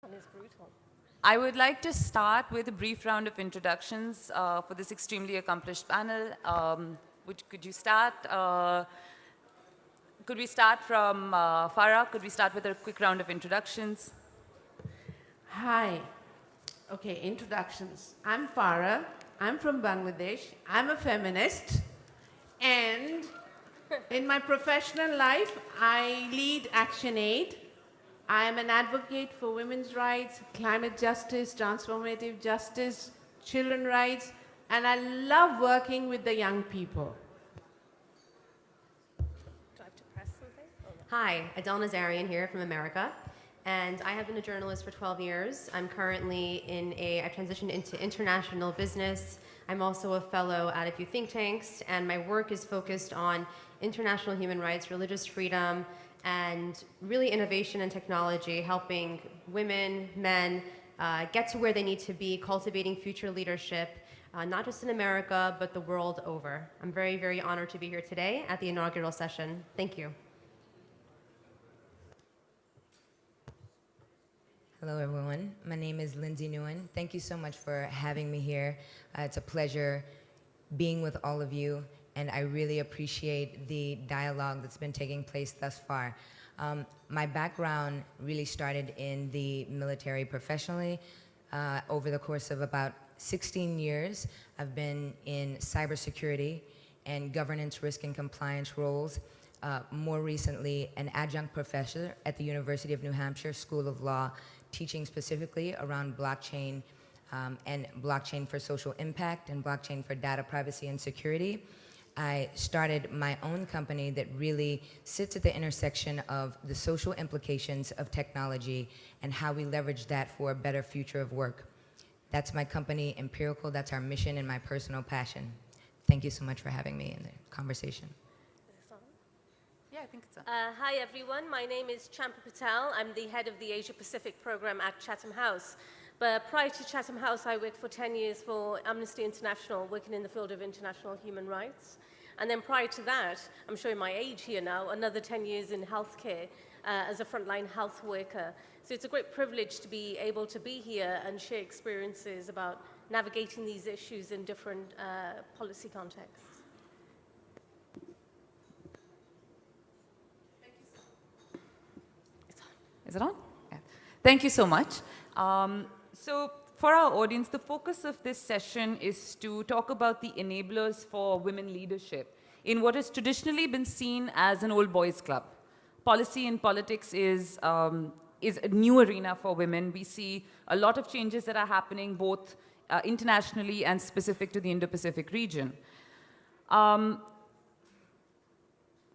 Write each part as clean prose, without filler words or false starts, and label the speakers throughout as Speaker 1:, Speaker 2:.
Speaker 1: and it's brutal.
Speaker 2: I would like to start with a brief round of introductions for this extremely accomplished panel. Could you start? Could we start from Farah? Could we start with a quick round of introductions?
Speaker 3: Hi. Okay, introductions. I'm Farah. I'm from Bangladesh. I'm a feminist. And in my professional life, I lead ActionAid. I am an advocate for women's rights, climate justice, transformative justice, children's rights, and I love working with the young people.
Speaker 1: Do I have to press something? Oh, no.
Speaker 4: Hi, Adele Nazarian here from America, and I have been a journalist for 12 years. I'm currently I've transitioned into international business. I'm also a fellow at a few think tanks, and my work is focused on international human rights, religious freedom, and really innovation and technology, helping women, men get to where they need to be, cultivating future leadership, not just in America, but the world over. I'm very, very honored to be here today at the inaugural session. Thank you.
Speaker 5: Hello, everyone. My name is Lindsay Nguyen. Thank you so much for having me here. It's a pleasure being with all of you, and I really appreciate the dialogue that's been taking place thus far. My background really started in the military professionally. Over the course of about 16 years, I've been in cybersecurity and governance, risk, and compliance roles. More recently, an adjunct professor at the University of New Hampshire School of Law, teaching specifically around blockchain and blockchain for social impact and blockchain for data privacy and security. I started my own company that really sits at the intersection of the social implications of technology and how we leverage that for a better future of work. That's my company, Empirical. That's our mission and my personal passion. Thank you so much for having me in the conversation.
Speaker 1: Is this on?
Speaker 2: Yeah, I think it's on.
Speaker 1: Hi, everyone. My name is Champa Patel. I'm the head of the Asia Pacific program at Chatham House. But prior to Chatham House, I worked for 10 years for Amnesty International, working in the field of international human rights. And then prior to that, I'm showing my age here now, another 10 years in healthcare as a frontline health worker. So it's a great privilege to be able to be here and share experiences about navigating these issues in different policy contexts.
Speaker 2: Is it on? Yeah. Thank you so much. So for our audience, the focus of this session is to talk about the enablers for women leadership in what has traditionally been seen as an old boys club. Policy and politics is a new arena for women. We see a lot of changes that are happening both internationally and specific to the Indo-Pacific region.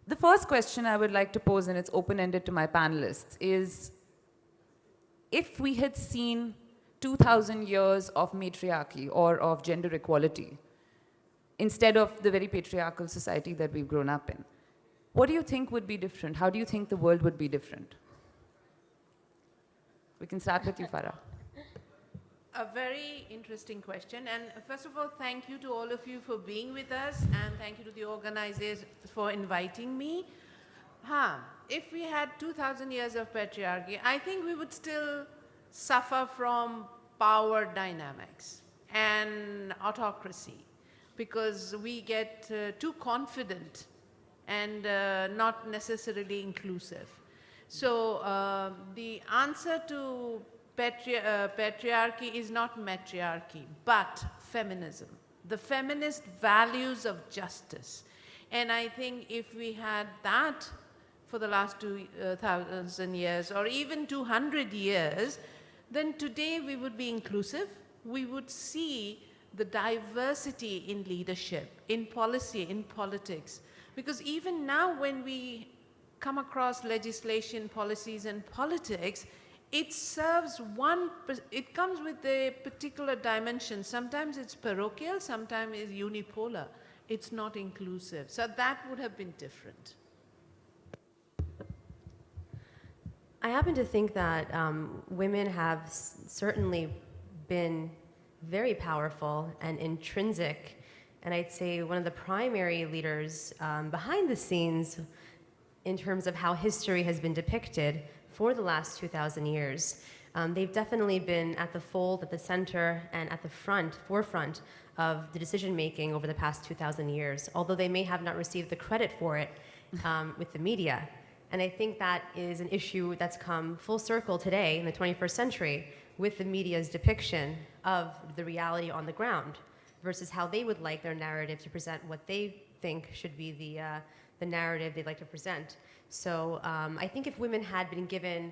Speaker 2: The first question I would like to pose, and it's open-ended to my panelists, is if we had seen 2,000 years of matriarchy or of gender equality instead of the very patriarchal society that we've grown up in, what do you think would be different? How do you think the world would be different? We can start with you, Farah.
Speaker 3: A very interesting question. And first of all, thank you to all of you for being with us, and thank you to the organizers for inviting me. If we had 2,000 years of patriarchy, I think we would still suffer from power dynamics and autocracy because we get too confident and not necessarily inclusive. So the answer to patriarchy is not matriarchy, but feminism, the feminist values of justice. And I think if we had that for the last 2,000 years or even 200 years, then today we would be inclusive. We would see the diversity in leadership, in policy, in politics. Because even now when we come across legislation, policies, and politics, it serves it comes with a particular dimension. Sometimes it's parochial, sometimes it's unipolar. It's not inclusive. So that would have been different.
Speaker 4: I happen to think that women have certainly been very powerful and intrinsic, and I'd say one of the primary leaders behind the scenes in terms of how history has been depicted for the last 2,000 years. They've definitely been at the fold, at the center, and at the forefront of the decision making over the past 2,000 years, although they may have not received the credit for it with the media. And I think that is an issue that's come full circle today in the 21st century with the media's depiction of the reality on the ground versus how they would like their narrative to present what they think should be the narrative they'd like to present. So I think if women had been given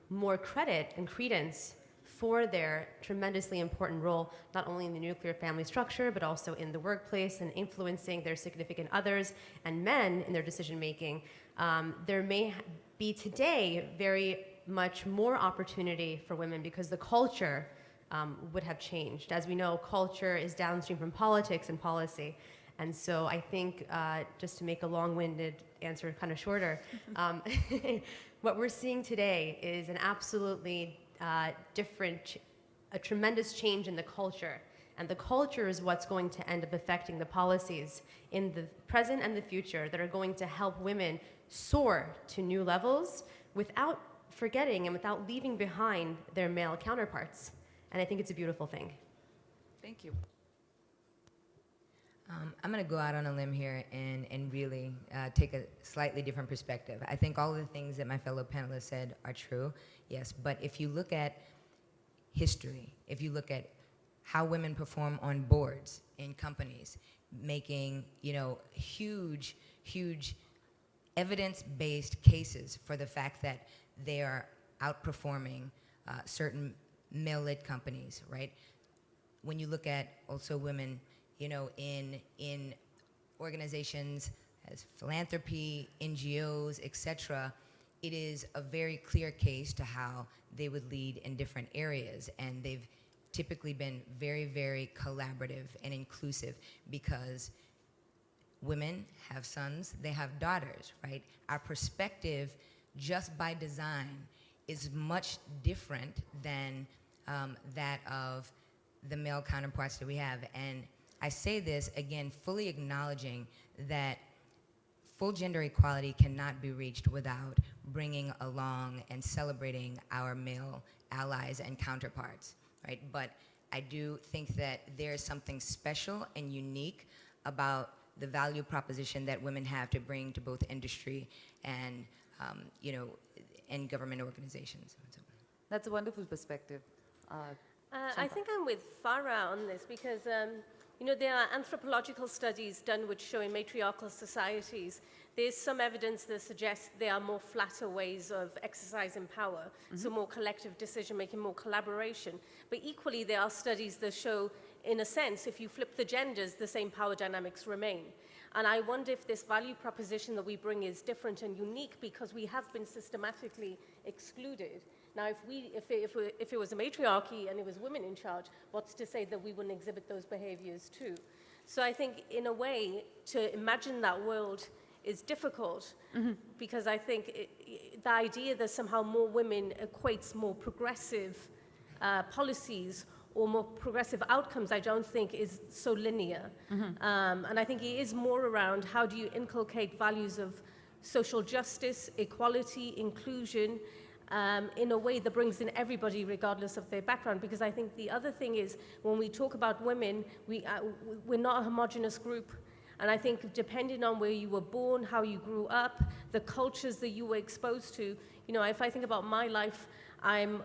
Speaker 4: more credit and credence for their tremendously important role, not only in the nuclear family structure, but also in the workplace and influencing their significant others and men in their decision making, there may be today very much more opportunity for women because the culture would have changed. As we know, culture is downstream from politics and policy. And so I think, just to make a long-winded answer kind of shorter, what we're seeing today is an absolutely different, a tremendous change in the culture. And the culture is what's going to end up affecting the policies in the present and the future that are going to help women soar to new levels without forgetting and without leaving behind their male counterparts. And I think it's a beautiful thing.
Speaker 2: Thank you.
Speaker 5: I'm going to go out on a limb here and really take a slightly different perspective. I think all of the things that my fellow panelists said are true, yes, but if you look at history, if you look at how women perform on boards in companies, making, huge evidence-based cases for the fact that they are outperforming certain male-led companies, right? When you look at also women, in organizations as philanthropy, NGOs, etc., it is a very clear case to how they would lead in different areas, and they've typically been very, very collaborative and inclusive because women have sons, they have daughters, right? Our perspective, just by design, is much different than that of the male counterparts that we have. And I say this, again, fully acknowledging that full gender equality cannot be reached without bringing along and celebrating our male allies and counterparts, right? But I do think that there is something special and unique about the value proposition that women have to bring to both industry and, and government organizations.
Speaker 2: That's a wonderful perspective.
Speaker 1: I think I'm with Farah on this because, there are anthropological studies done which show in matriarchal societies, there's some evidence that suggests there are more flatter ways of exercising power, so more collective decision-making, more collaboration. But equally, there are studies that show, in a sense, if you flip the genders, the same power dynamics remain. And I wonder if this value proposition that we bring is different and unique because we have been systematically excluded. Now, if it was a matriarchy and it was women in charge, what's to say that we wouldn't exhibit those behaviors too? So I think, in a way, to imagine that world is difficult because I think the idea that somehow more women equates more progressive policies or more progressive outcomes, I don't think is so linear. And I think it is more around how do you inculcate values of social justice, equality, inclusion, in a way that brings in everybody regardless of their background. Because I think the other thing is when we talk about women, we're not a homogenous group. And I think depending on where you were born, how you grew up, the cultures that you were exposed to, if I think about my life, I'm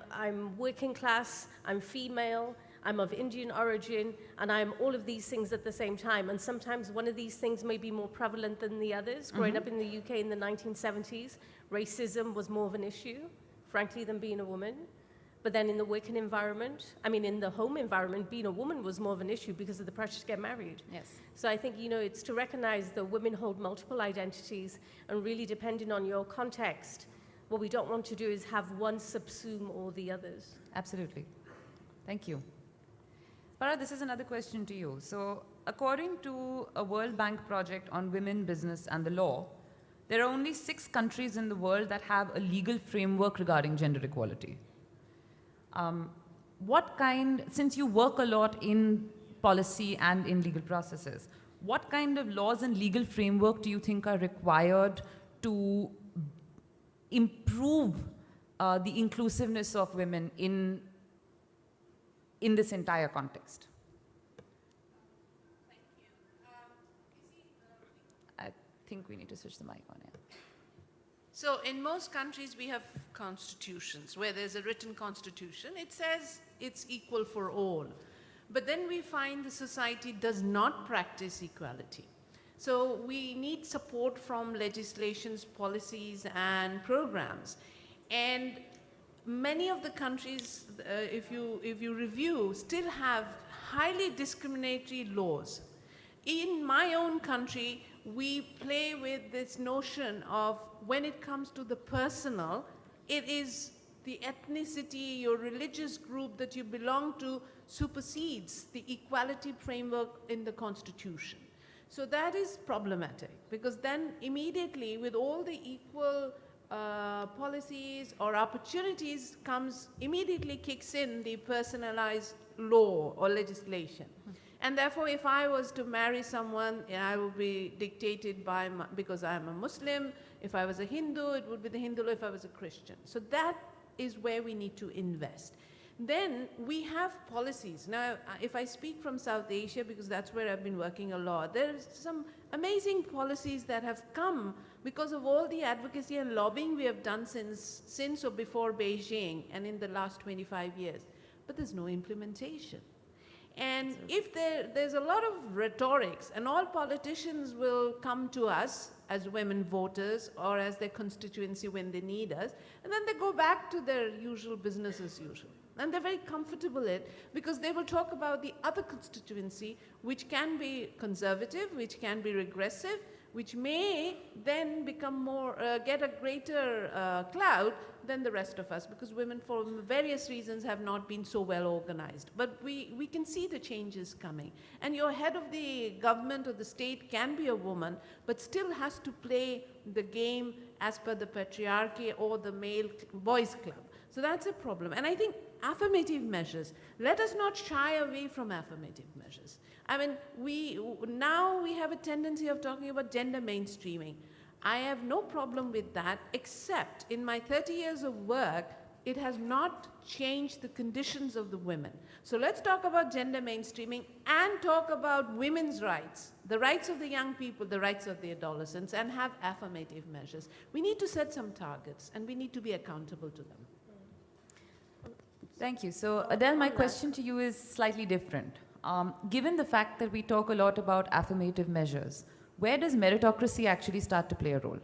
Speaker 1: working class, I'm female, I'm of Indian origin, and I'm all of these things at the same time. And sometimes one of these things may be more prevalent than the others. Growing up in the UK in the 1970s, racism was more of an issue, frankly, than being a woman. But then in the working environment, in the home environment, being a woman was more of an issue because of the pressure to get married.
Speaker 2: Yes.
Speaker 1: So I think, it's to recognize that women hold multiple identities, and really depending on your context, what we don't want to do is have one subsume all the others.
Speaker 2: Absolutely. Thank you. Farah, this is another question to you. So, according to a World Bank project on women, business, and the law, there are only 6 countries in the world that have a legal framework regarding gender equality. Since you work a lot in policy and in legal processes, what kind of laws and legal framework do you think are required to improve the inclusiveness of women in this entire context? I think we need to switch the mic on. Yeah.
Speaker 3: So in most countries, we have constitutions where there's a written constitution. It says it's equal for all. But then we find the society does not practice equality. So we need support from legislations, policies, and programs. And many of the countries, if you review, still have highly discriminatory laws. In my own country, we play with this notion of when it comes to the personal, it is the ethnicity, your religious group that you belong to supersedes the equality framework in the Constitution. So that is problematic, because then immediately with all the equal policies or opportunities immediately kicks in the personalized law or legislation. And therefore, if I was to marry someone, I would be dictated by, because I'm a Muslim. If I was a Hindu, it would be the Hindu law if I was a Christian. So that is where we need to invest. Then we have policies. Now, if I speak from South Asia, because that's where I've been working a lot, there's some amazing policies that have come because of all the advocacy and lobbying we have done since or before Beijing and in the last 25 years. But there's no implementation. And if there's a lot of rhetorics, and all politicians will come to us as women voters or as their constituency when they need us, and then they go back to their usual business as usual. And they're very comfortable in it because they will talk about the other constituency, which can be conservative, which can be regressive, which may then become more, get a greater clout than the rest of us, because women for various reasons have not been so well organized. But we can see the changes coming. And your head of the government or the state can be a woman, but still has to play the game as per the patriarchy or the male boys club. So that's a problem. And I think affirmative measures, let us not shy away from affirmative measures. I mean, now we have a tendency of talking about gender mainstreaming. I have no problem with that, except in my 30 years of work, it has not changed the conditions of the women. So let's talk about gender mainstreaming and talk about women's rights, the rights of the young people, the rights of the adolescents, and have affirmative measures. We need to set some targets, and we need to be accountable to them.
Speaker 2: Thank you. So Adele, my question to you is slightly different. Given the fact that we talk a lot about affirmative measures, where does meritocracy actually start to play a role?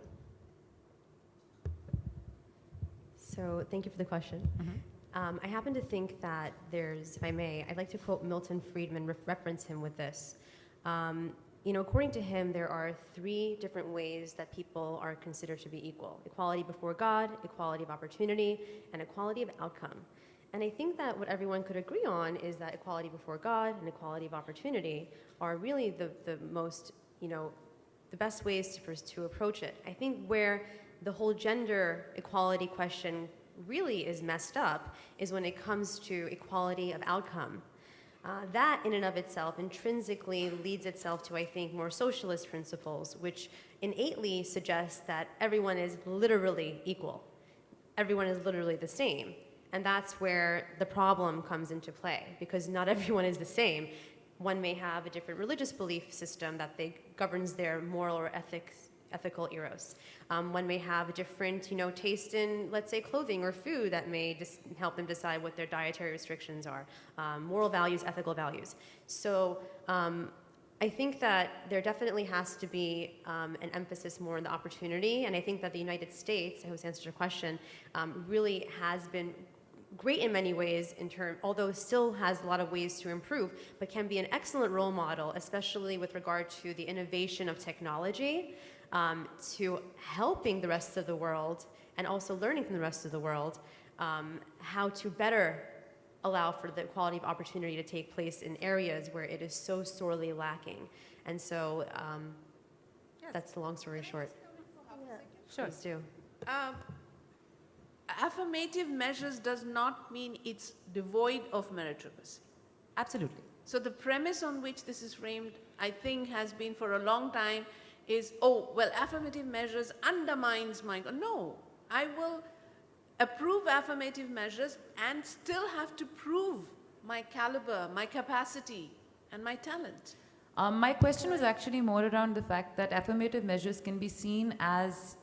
Speaker 4: So thank you for the question. I happen to think that there's, if I may, I'd like to quote Milton Friedman, reference him with this. According to him, there are 3 different ways that people are considered to be equal: equality before God, equality of opportunity, and equality of outcome. And I think that what everyone could agree on is that equality before God and equality of opportunity are really the most, the best ways to approach it. I think where the whole gender equality question really is messed up is when it comes to equality of outcome. That in and of itself intrinsically leads itself to, I think, more socialist principles, which innately suggest that everyone is literally equal. Everyone is literally the same. And that's where the problem comes into play, because not everyone is the same. One may have a different religious belief system that governs their moral or ethical eros. One may have a different, taste in, let's say, clothing or food that may help them decide what their dietary restrictions are. Moral values, ethical values. So I think that there definitely has to be an emphasis more on the opportunity, and I think that the United States, I hope this answers your question, really has been great in many ways, although still has a lot of ways to improve, but can be an excellent role model, especially with regard to the innovation of technology, to helping the rest of the world and also learning from the rest of the world how to better allow for the equality of opportunity to take place in areas where it is so sorely lacking. And so that's the long story short.
Speaker 2: Sure.
Speaker 4: Please do.
Speaker 3: Affirmative measures does not mean it's devoid of meritocracy.
Speaker 2: Absolutely.
Speaker 3: So the premise on which this is framed, I think, has been for a long time is, affirmative measures undermines my... No, approve affirmative measures and still have to prove my caliber, my capacity, and my talent?
Speaker 2: My question was actually more around the fact that affirmative measures can be seen as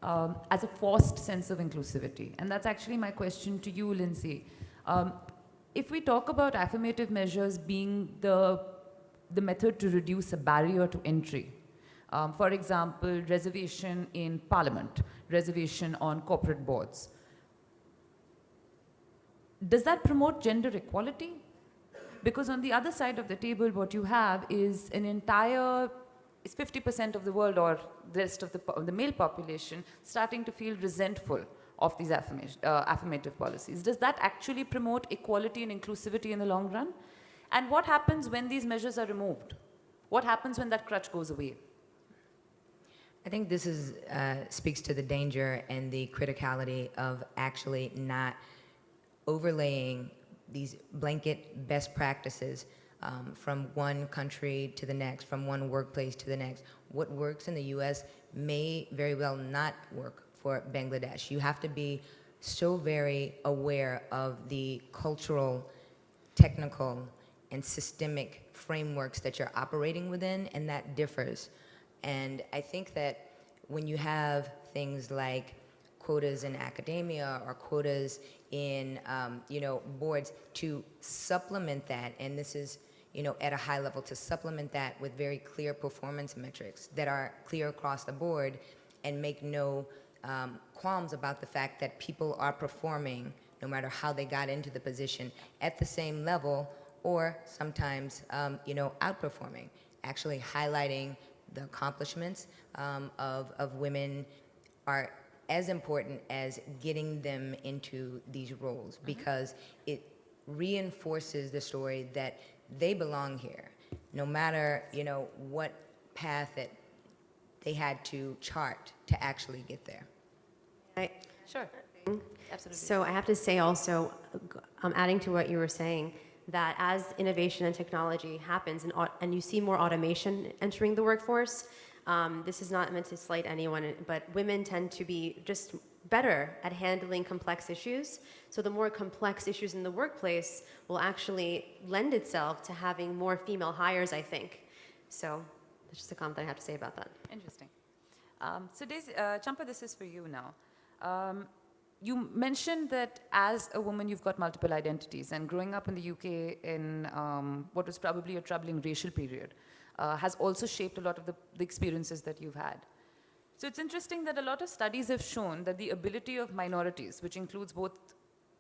Speaker 2: a forced sense of inclusivity. And that's actually my question to you, Lindsay. If we talk about affirmative measures being the method to reduce a barrier to entry, for example, reservation in parliament, reservation on corporate boards, does that promote gender equality? Because on the other side of the table, what you have is an entire, is 50% of the world or the rest of the male population starting to feel resentful of these affirmative policies. Does that actually promote equality and inclusivity in the long run? And what happens when these measures are removed? What happens when that crutch goes away?
Speaker 5: I think this speaks to the danger and the criticality of actually not overlaying these blanket best practices from one country to the next, from one workplace to the next. What works in the US may very well not work for Bangladesh. You have to be so very aware of the cultural, technical, and systemic frameworks that you're operating within, and that differs. And I think that when you have things like quotas in academia or quotas in boards to supplement that, and this is at a high level, to supplement that with very clear performance metrics that are clear across the board and make no qualms about the fact that people are performing, no matter how they got into the position, at the same level or sometimes outperforming, actually highlighting the accomplishments of women are as important as getting them into these roles, because it reinforces the story that they belong here, no matter what path that they had to chart to actually get there.
Speaker 2: Sure. Absolutely.
Speaker 4: So I have to say also, adding to what you were saying, that as innovation and technology happens and you see more automation entering the workforce, this is not meant to slight anyone, but women tend to be just better at handling complex issues. So the more complex issues in the workplace will actually lend itself to having more female hires, I think. So that's just a comment that I have to say about that.
Speaker 2: Interesting. So Champa, this is for you now. You mentioned that as a woman, you've got multiple identities, and growing up in the UK in what was probably a troubling racial period has also shaped a lot of the experiences that you've had. So it's interesting that a lot of studies have shown that the ability of minorities, which includes both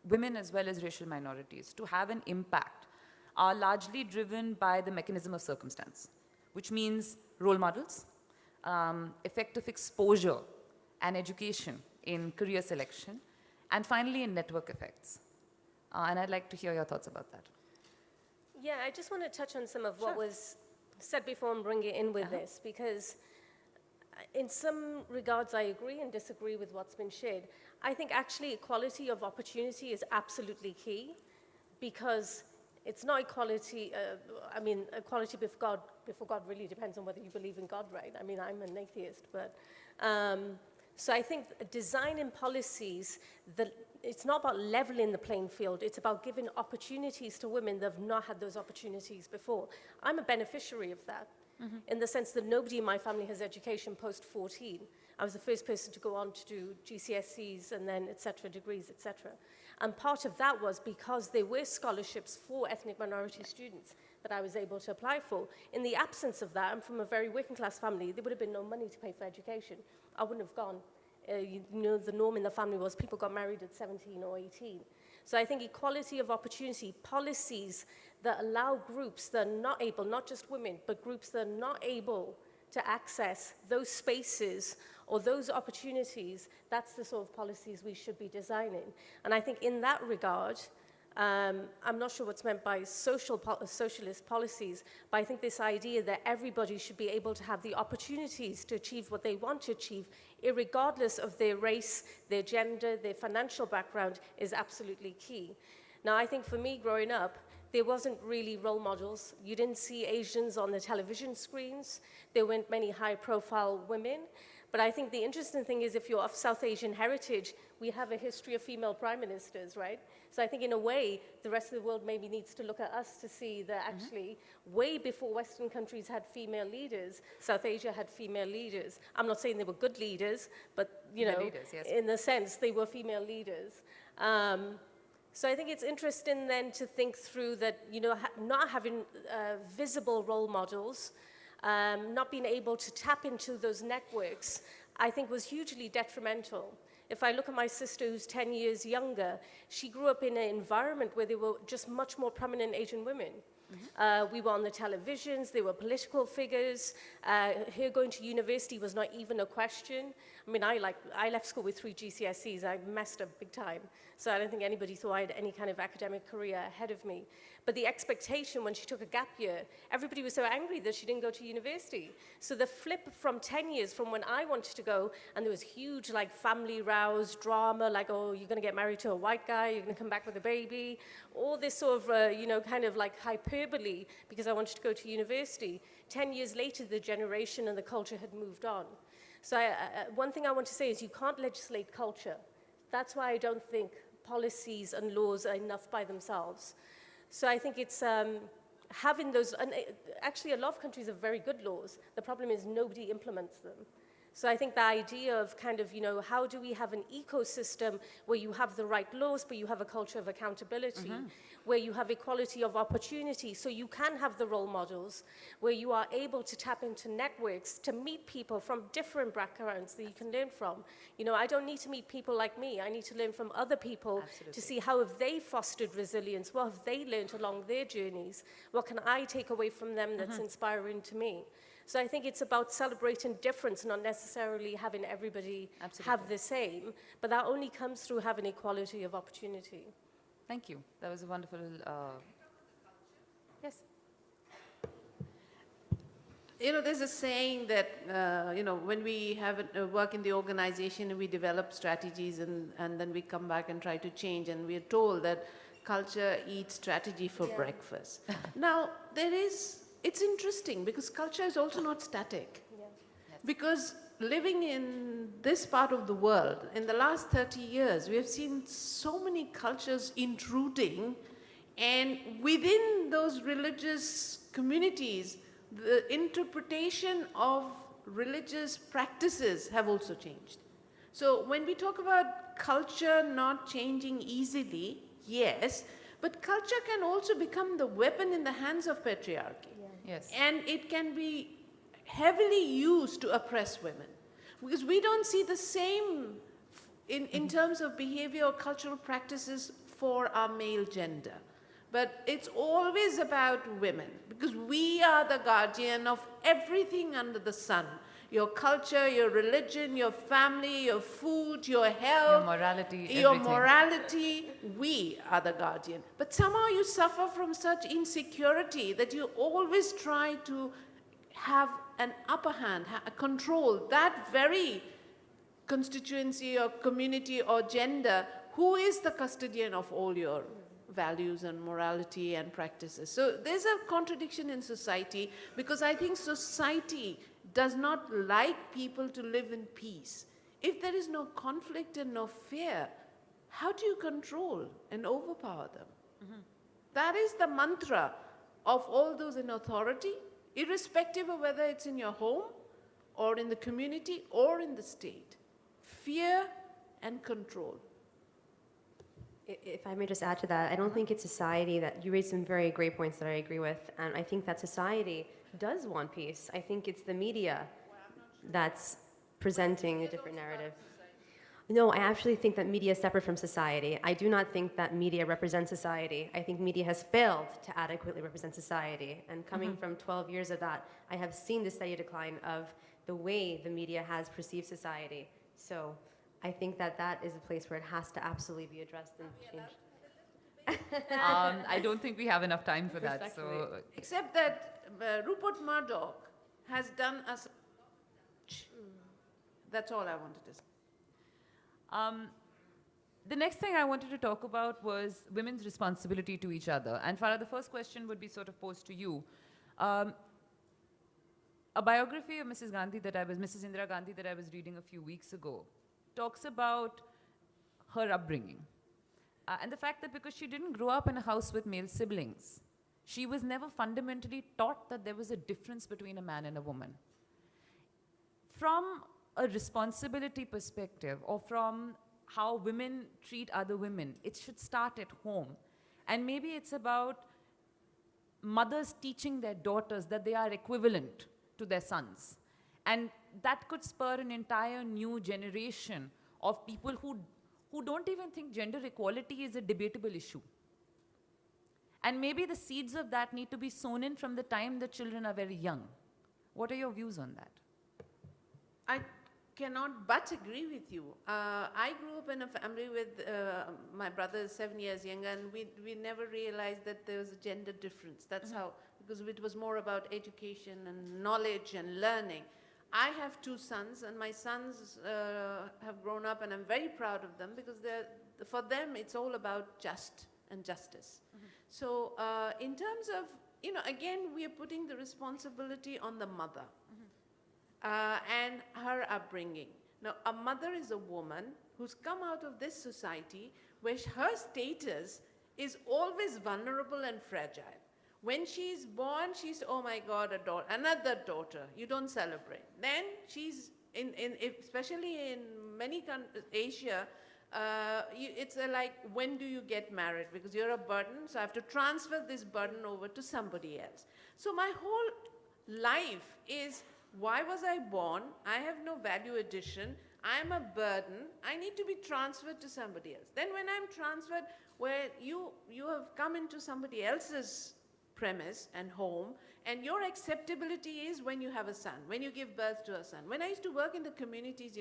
Speaker 2: women as well as racial minorities, to have an impact are largely driven by the mechanism of circumstance, which means role models, effective exposure and education in career selection, and finally in network effects. And I'd like to hear your thoughts about that.
Speaker 1: Yeah, I just want to touch on some of what was said before and bring it in with this, because in some regards I agree and disagree with what's been shared. I think actually equality of opportunity is absolutely key, because it's not equality, equality before God really depends on whether you believe in God, right? I mean, I'm an atheist, but so I think design and policies, it's not about leveling the playing field, it's about giving opportunities to women that have not had those opportunities before. I'm a beneficiary of that, in the sense that nobody in my family has education post-14. I was the first person to go on to do GCSEs and then et cetera, degrees, et cetera. And part of that was because there were scholarships for ethnic minority students that I was able to apply for. In the absence of that, I'm from a very working class family, there would have been no money to pay for education. I wouldn't have gone. The norm in the family was people got married at 17 or 18. So I think equality of opportunity, policies that allow groups that are not able, not just women, but groups that are not able to access those spaces or those opportunities, that's the sort of policies we should be designing. And I think in that regard, I'm not sure what's meant by socialist policies, but I think this idea that everybody should be able to have the opportunities to achieve what they want to achieve, irregardless of their race, their gender, their financial background, is absolutely key. Now, I think for me, growing up, there wasn't really role models. You didn't see Asians on the television screens. There weren't many high-profile women. But I think the interesting thing is if you're of South Asian heritage, we have a history of female prime ministers, right? So I think in a way, the rest of the world maybe needs to look at us to see that actually way before Western countries had female leaders, South Asia had female leaders. I'm not saying they were good leaders, but you know,
Speaker 2: leaders, yes.
Speaker 1: in the sense they were female leaders. So I think it's interesting then to think through that, you know, not having visible role models, not being able to tap into those networks, I think was hugely detrimental. If I look at my sister who's 10 years younger, she grew up in an environment where there were just much more prominent Asian women. We were on the televisions, they were political figures. Her going to university was not even a question. I mean, I left school with 3 GCSEs. I messed up big time. So I don't think anybody thought I had any kind of academic career ahead of me. But the expectation when she took a gap year, everybody was so angry that she didn't go to university. So the flip from 10 years from when I wanted to go, and there was huge like family rows, drama, like, oh, you're going to get married to a white guy, you're going to come back with a baby, all this sort of, you know, kind of like hyperbole because I wanted to go to university. 10 years later, the generation and the culture had moved on. So one thing I want to say is you can't legislate culture. That's why I don't think policies and laws are enough by themselves. So I think it's having those, and actually a lot of countries have very good laws. The problem is nobody implements them. So I think the idea of kind of, you know, how do we have an ecosystem where you have the right laws, but you have a culture of accountability, where you have equality of opportunity, so you can have the role models, where you are able to tap into networks to meet people from different backgrounds that you can learn from. You know, I don't need to meet people like me. I need to learn from other people to see how have they fostered resilience, what have they learned along their journeys, what can I take away from them that's inspiring to me. So I think it's about celebrating difference, not necessarily having everybody have the same, but that only comes through having equality of opportunity.
Speaker 2: Thank you. That was a wonderful. Yes.
Speaker 3: You know, there's a saying that, you know, when we have work in the organization, we develop strategies and then we come back and try to change, and we're told that culture eats strategy for breakfast. Now, it's interesting because culture is also not static.
Speaker 1: Yeah.
Speaker 3: Because living in this part of the world, in the last 30 years, we have seen so many cultures intruding, and within those religious communities, the interpretation of religious practices have also changed. So when we talk about culture not changing easily, yes, but culture can also become the weapon in the hands of patriarchy.
Speaker 2: Yes.
Speaker 3: And it can be heavily used to oppress women. Because we don't see the same in terms of behavior or cultural practices for our male gender. But it's always about women, because we are the guardian of everything under the sun. Your culture, your religion, your family, your food, your health.
Speaker 2: Your morality,
Speaker 3: Your
Speaker 2: everything.
Speaker 3: morality, we are the guardian. But somehow you suffer from such insecurity that you always try to have an upper hand, control that very constituency or community or gender. Who is the custodian of all your values and morality and practices? So there's a contradiction in society, because I think society does not like people to live in peace. If there is no conflict and no fear, how do you control and overpower them? That is the mantra of all those in authority, irrespective of whether it's in your home or in the community or in the state. Fear and control.
Speaker 4: If I may just add to that, I don't think it's society that, you raised some very great points that I agree with, and I think that society does want peace. I think it's the media that's presenting a different narrative. No, I actually think that media is separate from society. I do not think that media represents society. I think media has failed to adequately represent society. And coming from 12 years of that, I have seen the steady decline of the way the media has perceived society. So I think that that is a place where it has to absolutely be addressed and changed.
Speaker 2: I don't think we have enough time for that. So
Speaker 3: Except that Rupert Murdoch has done us. That's all I wanted to say.
Speaker 2: the next thing I wanted to talk about was women's responsibility to each other. And Farah, the first question would be sort of posed to you. a biography of Mrs. Indira Gandhi that I was reading a few weeks ago talks about her upbringing. And the fact that because she didn't grow up in a house with male siblings, she was never fundamentally taught that there was a difference between a man and a woman. From a responsibility perspective, or from how women treat other women, it should start at home. And maybe it's about mothers teaching their daughters that they are equivalent to their sons. And that could spur an entire new generation of people who don't even think gender equality is a debatable issue. And maybe the seeds of that need to be sown in from the time the children are very young. What are your views on that?
Speaker 3: I cannot but agree with you. I grew up in a family with my brother is 7 years younger, and we never realized that there was a gender difference. That's how, because it was more about education and knowledge and learning. I have 2 sons, and my sons have grown up, and I'm very proud of them because for them it's all about just and justice. So in terms of, again, we are putting the responsibility on the mother. And her upbringing. Now, a mother is a woman who's come out of this society where her status is always vulnerable and fragile. When she's born, she's, oh my God, another daughter. You don't celebrate. Then she's, especially in many countries, Asia, it's like, when do you get married? Because you're a burden, so I have to transfer this burden over to somebody else. So my whole life is, why was I born? I have no value addition. I am a burden. I need to be transferred to somebody else. Then when I'm transferred, where you have come into somebody else's premise and home, and your acceptability is when you have a son, when you give birth to a son. When I used to work in the communities,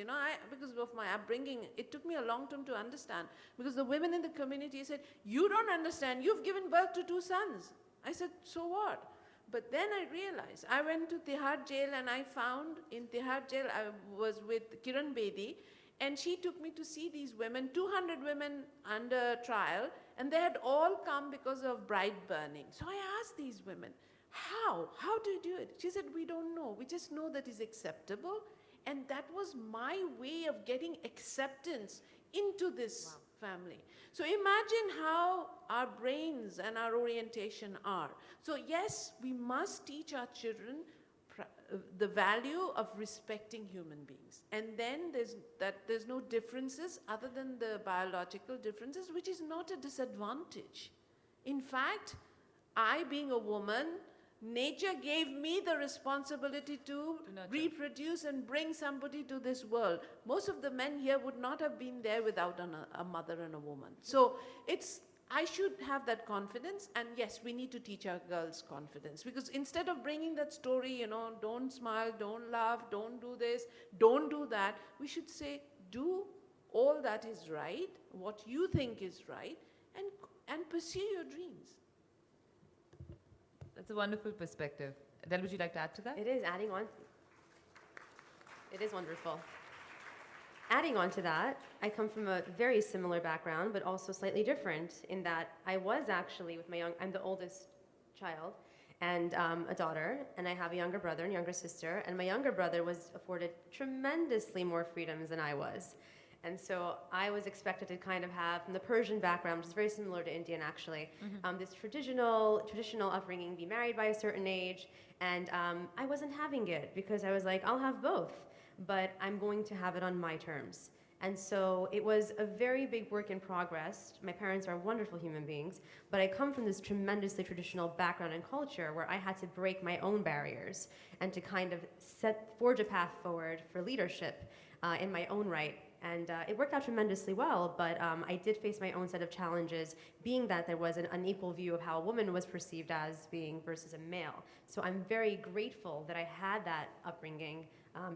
Speaker 3: because of my upbringing, it took me a long time to understand, because the women in the community said, you don't understand, you've given birth to 2 sons. I said, so what? But then I realized, I went to Tihar jail, and I found in Tihar jail, I was with Kiran Bedi, and she took me to see these women, 200 women under trial, and they had all come because of bride burning. So I asked these women, how? How do you do it? She said, we don't know. We just know that it's acceptable. And that was my way of getting acceptance into this family. So imagine how our brains and our orientation are. So yes, we must teach our children the value of respecting human beings. And then there's no differences other than the biological differences, which is not a disadvantage. In fact, I, being a woman, nature gave me the responsibility to reproduce and bring somebody to this world. Most of the men here would not have been there without a mother and a woman. So I should have that confidence, and yes, we need to teach our girls confidence, because instead of bringing that story, don't smile, don't laugh, don't do this, don't do that, we should say, do all that is right, what you think is right, and pursue your dreams.
Speaker 2: That's a wonderful perspective. Adele, would you like to add to that?
Speaker 4: It is adding on. It is wonderful. Adding on to that, I come from a very similar background, but also slightly different in that I was actually with I'm the oldest child and a daughter, and I have a younger brother and younger sister, and my younger brother was afforded tremendously more freedoms than I was. And so I was expected to kind of have, from the Persian background, which is very similar to Indian actually, this traditional upbringing, be married by a certain age, and I wasn't having it because I was like, I'll have both, but I'm going to have it on my terms. And so it was a very big work in progress. My parents are wonderful human beings, but I come from this tremendously traditional background and culture where I had to break my own barriers and to kind of forge a path forward for leadership in my own right. And it worked out tremendously well, but I did face my own set of challenges, being that there was an unequal view of how a woman was perceived as being versus a male. So I'm very grateful that I had that upbringing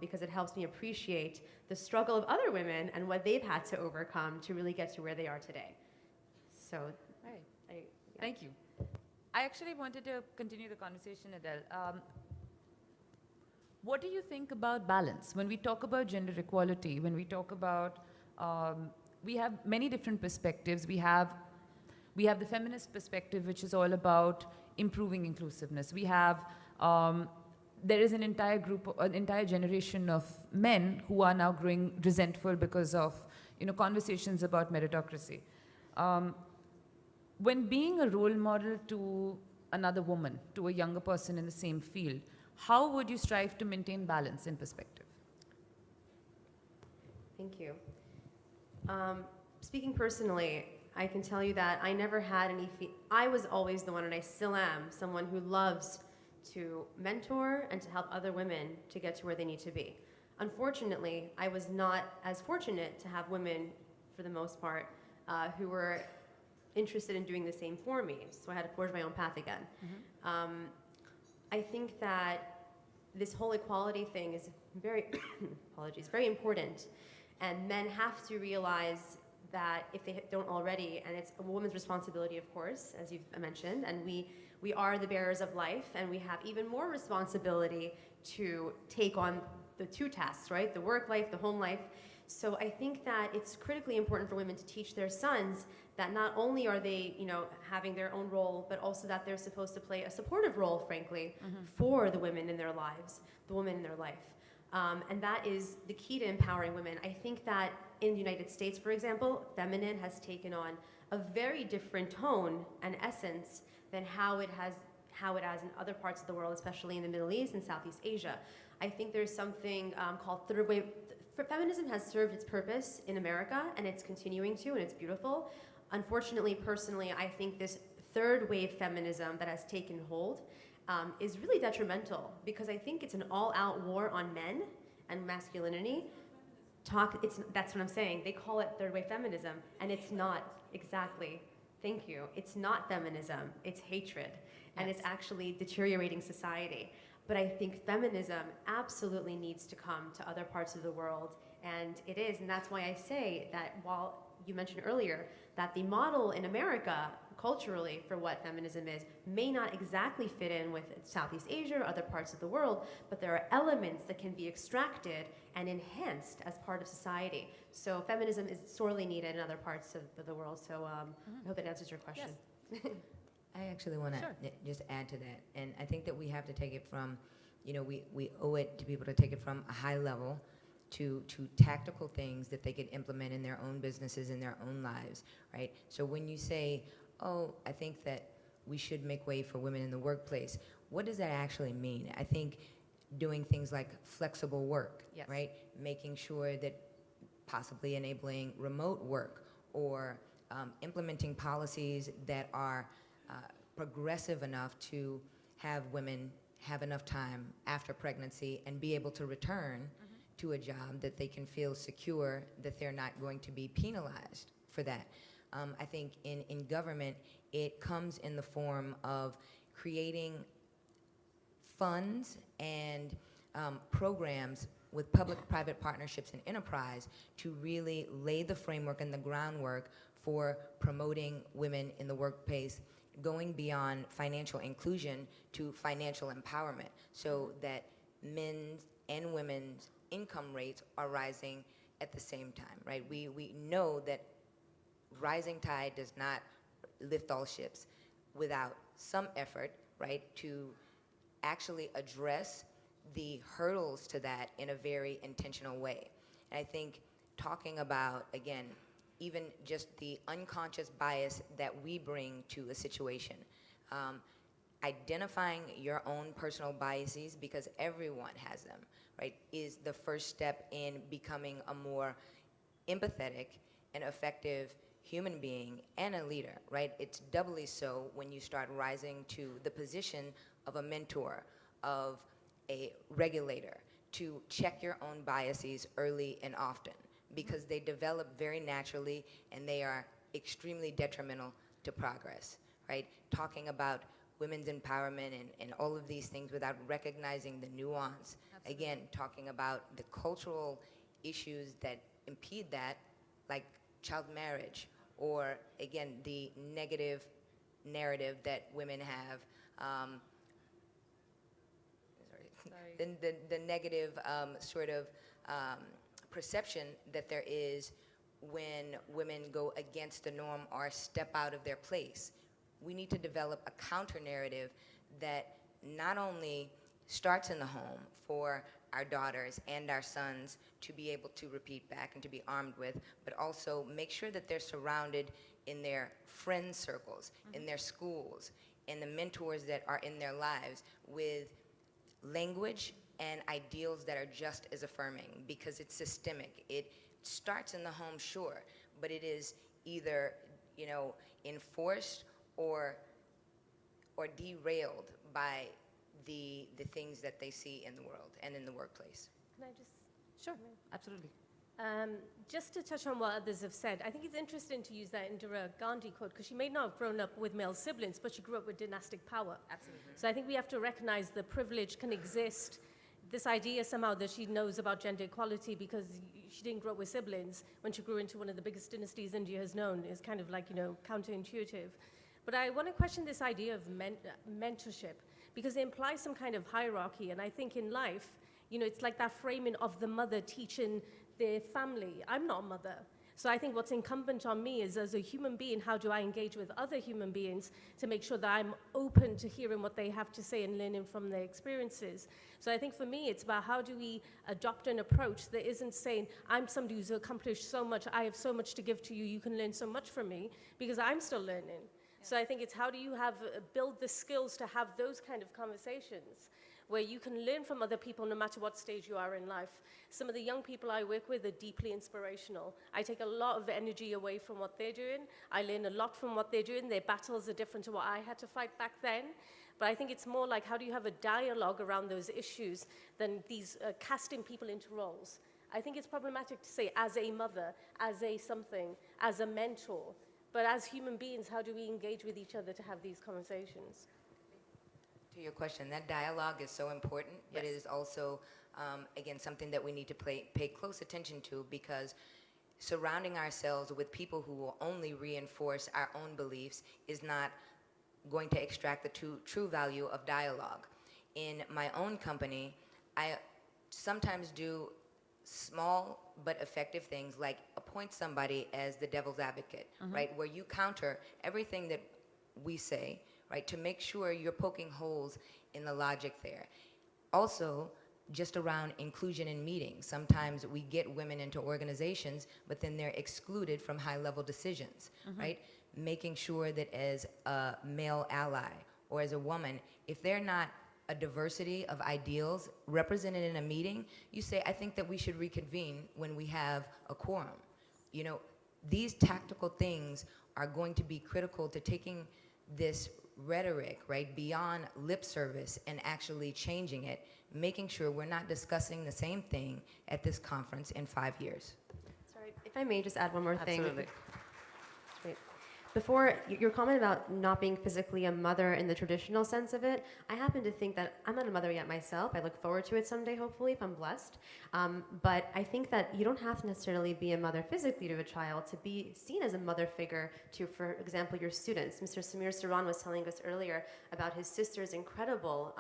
Speaker 4: because it helps me appreciate the struggle of other women and what they've had to overcome to really get to where they are today. So,
Speaker 2: right. Thank you. I actually wanted to continue the conversation, Adele. What do you think about balance? When we talk about gender equality, when we talk about, we have many different perspectives. We have the feminist perspective, which is all about improving inclusiveness. We have there is an entire group, an entire generation of men who are now growing resentful because of, conversations about meritocracy. When being a role model to another woman, to a younger person in the same field, how would you strive to maintain balance and perspective?
Speaker 4: Thank you. Speaking personally, I can tell you that I never had any. I was always the one, and I still am, someone who loves to mentor and to help other women to get to where they need to be. Unfortunately, I was not as fortunate to have women, for the most part, who were interested in doing the same for me. So I had to forge my own path again. I think that this whole equality thing is very, apologies, very important. And men have to realize that if they don't already, and it's a woman's responsibility, of course, as you've mentioned, and we are the bearers of life, and we have even more responsibility to take on the two tasks, right? The work life, the home life. So I think that it's critically important for women to teach their sons that not only are they, having their own role, but also that they're supposed to play a supportive role, frankly, for the women in their lives, the woman in their life. And that is the key to empowering women. I think that in the United States, for example, feminine has taken on a very different tone and essence than how it has in other parts of the world, especially in the Middle East and Southeast Asia. I think there's something called third wave. Feminism has served its purpose in America, and it's continuing to, and it's beautiful. Unfortunately, personally, I think this third wave feminism that has taken hold is really detrimental, because I think it's an all-out war on men and masculinity. That's what I'm saying. They call it third wave feminism, and it's not exactly. Thank you. It's not feminism. It's hatred, and it's actually deteriorating society. But I think feminism absolutely needs to come to other parts of the world, and it is, and that's why I say that while you mentioned earlier that the model in America culturally for what feminism is may not exactly fit in with Southeast Asia or other parts of the world, but there are elements that can be extracted and enhanced as part of society. So feminism is sorely needed in other parts of the world. So I hope that answers your question.
Speaker 1: Yes.
Speaker 5: I actually want to just add to that. And I think that we have to take it from, we owe it to people to take it from a high level to tactical things that they could implement in their own businesses, in their own lives, right? So when you say, oh, I think that we should make way for women in the workplace, what does that actually mean? I think doing things like flexible work, right? Making sure that possibly enabling remote work, or implementing policies that are progressive enough to have women have enough time after pregnancy and be able to return to a job that they can feel secure that they're not going to be penalized for that. I think in government, it comes in the form of creating funds and programs with public-private partnerships and enterprise to really lay the framework and the groundwork for promoting women in the workplace, going beyond financial inclusion to financial empowerment, so that men's and women's income rates are rising at the same time, right? We know that rising tide does not lift all ships without some effort, right, to actually address the hurdles to that in a very intentional way. And I think talking about, again, even just the unconscious bias that we bring to a situation, identifying your own personal biases, because everyone has them, right, is the first step in becoming a more empathetic and effective human being and a leader, right? It's doubly so when you start rising to the position of a mentor, of a regulator, to check your own biases early and often, because they develop very naturally and they are extremely detrimental to progress, right? Talking about women's empowerment and all of these things without recognizing the nuance. Absolutely. Again, talking about the cultural issues that impede that, like child marriage, or again, the negative narrative that women have, the negative sort of perception that there is when women go against the norm or step out of their place. We need to develop a counter narrative that not only starts in the home for our daughters and our sons to be able to repeat back and to be armed with, but also make sure that they're surrounded in their friend circles, in their schools, and the mentors that are in their lives with language and ideals that are just as affirming, because it's systemic. It starts in the home, sure, but it is either, enforced or derailed by the things that they see in the world and in the workplace.
Speaker 1: Can I just
Speaker 2: Sure, absolutely.
Speaker 1: Just to touch on what others have said, I think it's interesting to use that Indira Gandhi quote, because she may not have grown up with male siblings, but she grew up with dynastic power.
Speaker 2: Absolutely.
Speaker 1: So I think we have to recognize the privilege can exist. This idea somehow that she knows about gender equality because she didn't grow up with siblings when she grew into one of the biggest dynasties India has known is kind of like, counterintuitive. But I want to question this idea of mentorship, because it implies some kind of hierarchy. And I think in life, it's like that framing of the mother teaching their family. I'm not a mother. So I think what's incumbent on me is, as a human being, how do I engage with other human beings to make sure that I'm open to hearing what they have to say and learning from their experiences. So I think for me, it's about how do we adopt an approach that isn't saying, I'm somebody who's accomplished so much, I have so much to give to you, you can learn so much from me, because I'm still learning. So I think it's how do you build the skills to have those kind of conversations where you can learn from other people no matter what stage you are in life. Some of the young people I work with are deeply inspirational. I take a lot of energy away from what they're doing. I learn a lot from what they're doing. Their battles are different to what I had to fight back then. But I think it's more like how do you have a dialogue around those issues than these casting people into roles. I think it's problematic to say as a mother, as a something, as a mentor. But as human beings, how do we engage with each other to have these conversations?
Speaker 5: To your question, that dialogue is so important, but it is also, again, something that we need to pay close attention to, because surrounding ourselves with people who will only reinforce our own beliefs is not going to extract the true value of dialogue. In my own company, I sometimes do small but effective things like appoint somebody as the devil's advocate, right? Where you counter everything that we say, right? To make sure you're poking holes in the logic there. Also, just around inclusion in meetings. Sometimes we get women into organizations, but then they're excluded from high-level decisions, right? Making sure that as a male ally or as a woman, if they're not a diversity of ideals represented in a meeting, you say, I think that we should reconvene when we have a quorum. These tactical things are going to be critical to taking this rhetoric, right, beyond lip service and actually changing it, making sure we're not discussing the same thing at this conference in 5 years.
Speaker 4: Sorry, if I may just add one more thing.
Speaker 2: Absolutely.
Speaker 4: Great. Before, your comment about not being physically a mother in the traditional sense of it, I happen to think that I'm not a mother yet myself. I look forward to it someday, hopefully, if I'm blessed. But I think that you don't have to necessarily be a mother physically to a child to be seen as a mother figure to, for example, your students. Mr. Samir Saran was telling us earlier about his sister's incredible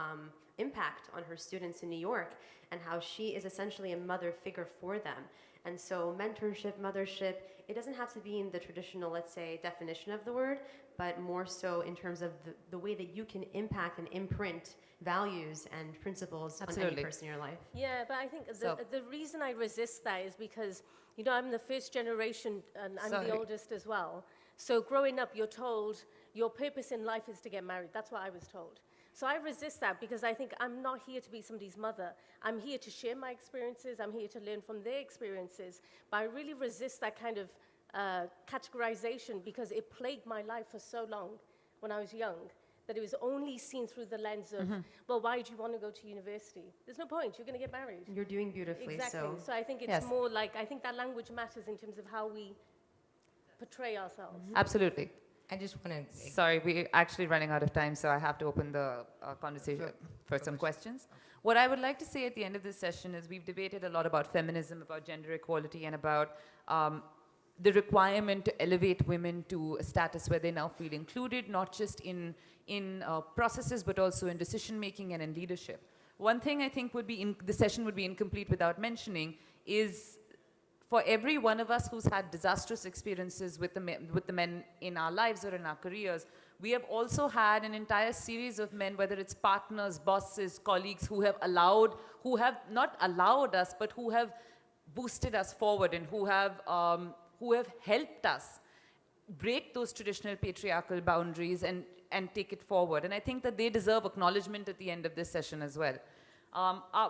Speaker 4: impact on her students in New York and how she is essentially a mother figure for them. And so mentorship, mothership, it doesn't have to be in the traditional, let's say, definition of the word, but more so in terms of the way that you can impact and imprint values and principles on any person in your life.
Speaker 1: Yeah, but I think the reason I resist that is because, I'm the first generation and I'm the oldest as well. So growing up, you're told your purpose in life is to get married. That's what I was told. So I resist that because I think I'm not here to be somebody's mother. I'm here to share my experiences. I'm here to learn from their experiences. But I really resist that kind of categorization because it plagued my life for so long when I was young that it was only seen through the lens of, well, why do you want to go to university? There's no point. You're going to get married.
Speaker 4: You're doing beautifully.
Speaker 1: Exactly. So I think it's more like, I think that language matters in terms of how we portray ourselves.
Speaker 2: Absolutely.
Speaker 5: I just want to...
Speaker 2: Sorry, we're actually running out of time, so I have to open the conversation for some questions. What I would like to say at the end of this session is we've debated a lot about feminism, about gender equality, and about the requirement to elevate women to a status where they now feel included, not just in processes, but also in decision-making and in leadership. One thing I think the session would be incomplete without mentioning is for every one of us who's had disastrous experiences with the men in our lives or in our careers, We have also had an entire series of men, whether it's partners, bosses, colleagues, who have not allowed us, but who have boosted us forward and who have helped us break those traditional patriarchal boundaries and take it forward. And I think that they deserve acknowledgement at the end of this session as well.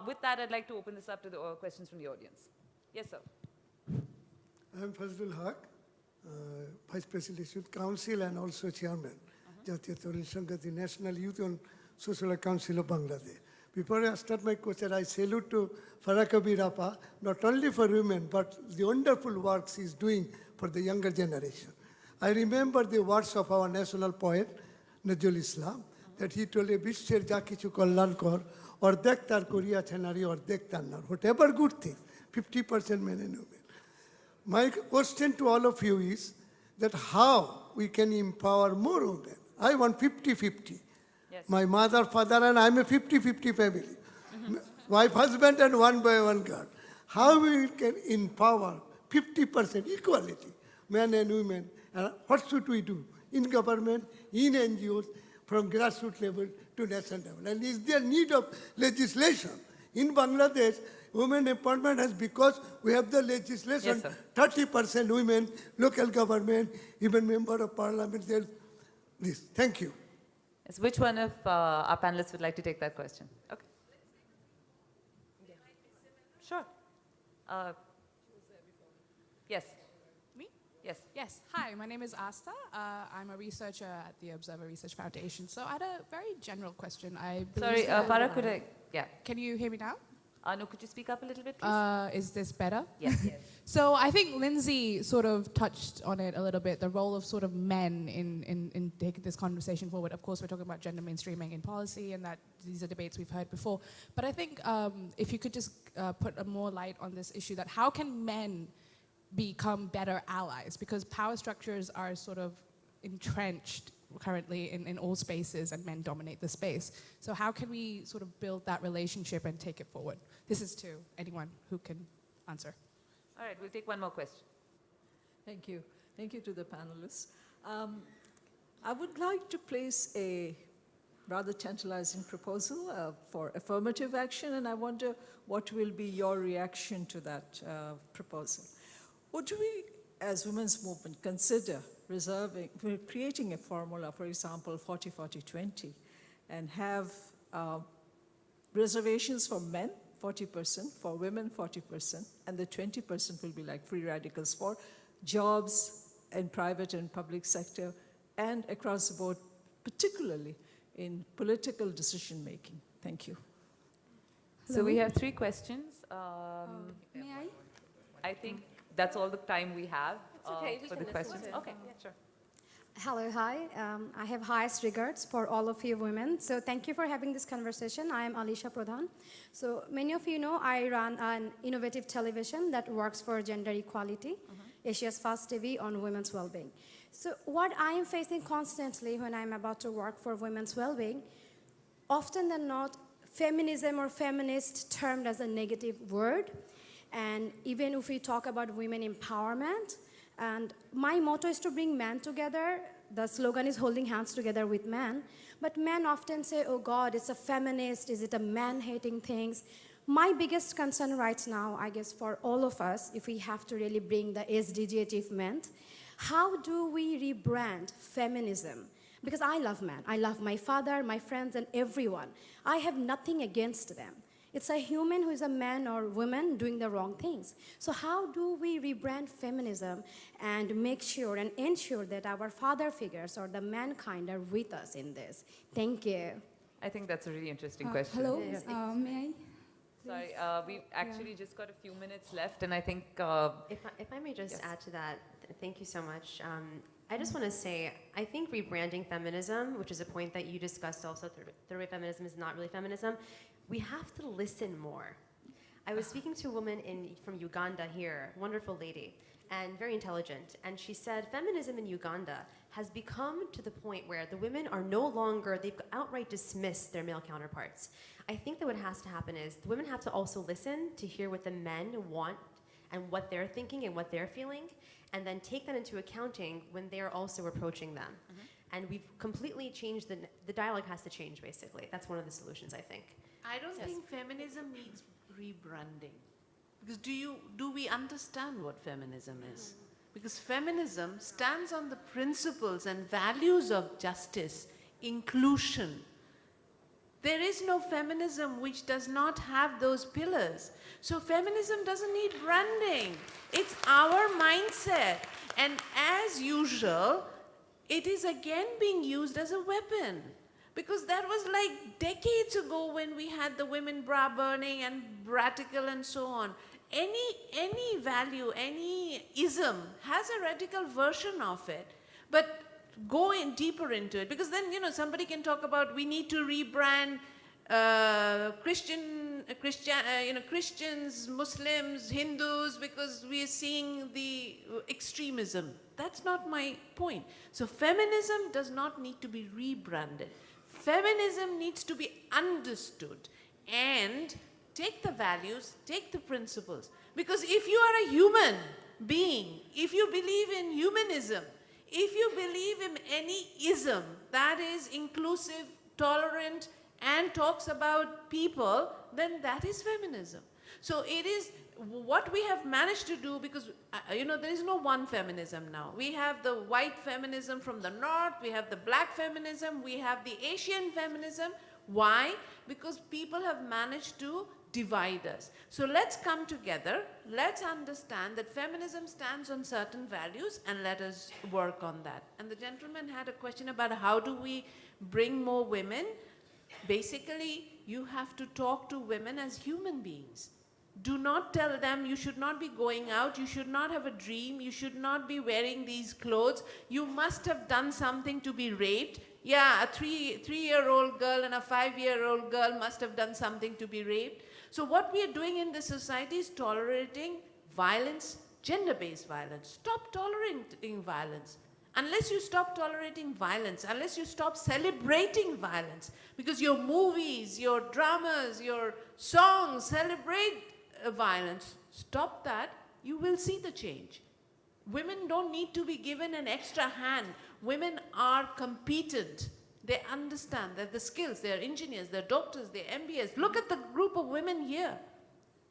Speaker 2: With that, I'd like to open this up to the questions from the audience. Yes, sir.
Speaker 6: I'm Fazlul Haq, Vice President Youth Council and also Chairman, Jatiya Tarun Sangh, the National Youth and Social Council of Bangladesh. Before I start my question, I salute to Faraka Birapa, not only for women, but the wonderful works he's doing for the younger generation. I remember the words of our national poet, Nazrul Islam, that he told a bisher ja kichu kallan kor, ordek tar koriya chanari, ordek tar nar. Whatever good thing, 50% men and women. My question to all of you is that how we can empower more women. I want 50-50.
Speaker 2: Yes.
Speaker 6: My mother, father, and I'm a 50-50 family. Wife, husband, and one boy, one girl. How we can empower 50% equality, men and women. And what should we do in government, in NGOs, from grassroots level to national level? And is there need of legislation? In Bangladesh, women empowerment has, because we have the legislation,
Speaker 2: Yes,
Speaker 6: 30% women, local government, even member of parliament. This. Thank you.
Speaker 2: Yes, which one of our panelists would like to take that question? Okay. Sure. Yes.
Speaker 7: Me?
Speaker 2: Yes.
Speaker 7: Yes. Hi, my name is Asta. I'm a researcher at the Observer Research Foundation. So I had a very general question.
Speaker 2: Sorry, Farah, could I? Yeah.
Speaker 7: Can you hear me now?
Speaker 2: No, could you speak up a little bit, please?
Speaker 7: Is this better?
Speaker 2: Yes. Yes.
Speaker 7: So I think Lindsay sort of touched on it a little bit, the role of sort of men in taking this conversation forward. Of course, we're talking about gender mainstreaming in policy, and that these are debates we've heard before. But I think if you could just put a more light on this issue, that how can men become better allies? Because power structures are sort of entrenched currently in all spaces, and men dominate the space. So how can we sort of build that relationship and take it forward? This is to anyone who can answer.
Speaker 2: All right, we'll take one more question.
Speaker 8: Thank you. Thank you to the panelists. I would like to place a rather tantalizing proposal for affirmative action, and I wonder what will be your reaction to that proposal. Would we, as women's movement, consider creating a formula, for example, 40-40-20, and have reservations for men, 40%, for women, 40%, and the 20% will be like free radicals for jobs in private and public sector and across the board, particularly in political decision making. Thank you.
Speaker 2: So we have 3 questions.
Speaker 9: May I?
Speaker 2: I think that's all the time we have
Speaker 1: okay, we
Speaker 2: for
Speaker 1: can
Speaker 2: the
Speaker 1: listen
Speaker 2: questions.
Speaker 1: to it.
Speaker 2: Okay,
Speaker 1: Yeah.
Speaker 2: sure.
Speaker 9: Hello, hi. I have highest regards for all of you women. So thank you for having this conversation. I am Alisha Pradhan. So many of you know I run an innovative television that works for gender equality, Asia's first TV on women's well-being. So what I am facing constantly when I'm about to work for women's well-being, often than not, feminism or feminist termed as a negative word. And even if we talk about women empowerment, and my motto is to bring men together. The slogan is holding hands together with men. But men often say, oh God, it's a feminist, is it a man-hating things? My biggest concern right now, I guess for all of us, if we have to really bring the SDG achievement, how do we rebrand feminism? Because I love men. I love my father, my friends, and everyone. I have nothing against them. It's a human who is a man or woman doing the wrong things. So how do we rebrand feminism and make sure and ensure that our father figures or the mankind are with us in this? Thank you.
Speaker 2: I think that's a really interesting question.
Speaker 9: Hello,
Speaker 10: May I?
Speaker 2: Sorry, we actually just got a few minutes left, and I think...
Speaker 4: If I may just
Speaker 2: Yes.
Speaker 4: add to that, thank you so much. I just want to say, I think rebranding feminism, which is a point that you discussed also, third wave feminism is not really feminism, we have to listen more. I was speaking to a woman from Uganda here, wonderful lady, and very intelligent, and she said feminism in Uganda has become to the point where the women are no longer, they've outright dismissed their male counterparts. I think that what has to happen is the women have to also listen to hear what the men want and what they're thinking and what they're feeling. and then take that into accounting when they're also approaching them. And we've completely changed the dialogue has to change, basically. That's one of the solutions, I think.
Speaker 3: I don't think feminism needs rebranding. Because do we understand what feminism is? Because feminism stands on the principles and values of justice, inclusion. There is no feminism which does not have those pillars. So feminism doesn't need branding. It's our mindset. And as usual, it is again being used as a weapon. Because that was like decades ago when we had the women bra burning and radical and so on. Any value, any ism has a radical version of it. But go in deeper into it, because then, somebody can talk about we need to rebrand Christians, Muslims, Hindus, because we are seeing the extremism. That's not my point. So feminism does not need to be rebranded. Feminism needs to be understood and take the values, take the principles. Because if you are a human being, if you believe in humanism, if you believe in any ism that is inclusive, tolerant, and talks about people, then that is feminism. So it is what we have managed to do, because there is no one feminism now. We have the white feminism from the north, we have the black feminism, we have the Asian feminism. Why? Because people have managed to divide us. So let's come together, let's understand that feminism stands on certain values, and let us work on that. And the gentleman had a question about how do we bring more women. Basically, you have to talk to women as human beings. Do not tell them you should not be going out, you should not have a dream, you should not be wearing these clothes, you must have done something to be raped. Yeah, a three-year-old girl and a 5-year-old girl must have done something to be raped. So what we are doing in this society is tolerating violence, gender-based violence. Stop tolerating violence. Unless you stop tolerating violence, unless you stop celebrating violence, because your movies, your dramas, your songs celebrate violence, stop that, you will see the change. Women don't need to be given an extra hand. Women are competent. They understand that the skills, they're engineers, they're doctors, they're MBAs. Look at the group of women here.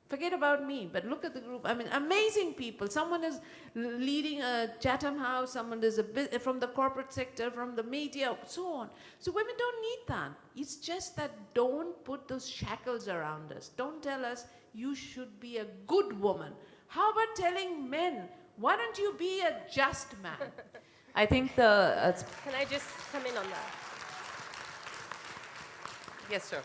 Speaker 3: Forget about me, but look at the group. I mean, amazing people. Someone is leading a Chatham House, someone is from the corporate sector, from the media, so on. So women don't need that. It's just that don't put those shackles around us. Don't tell us you should be a good woman. How about telling men, why don't you be a just man?
Speaker 2: I think
Speaker 1: Can I just come in on that?
Speaker 3: Yes, sir.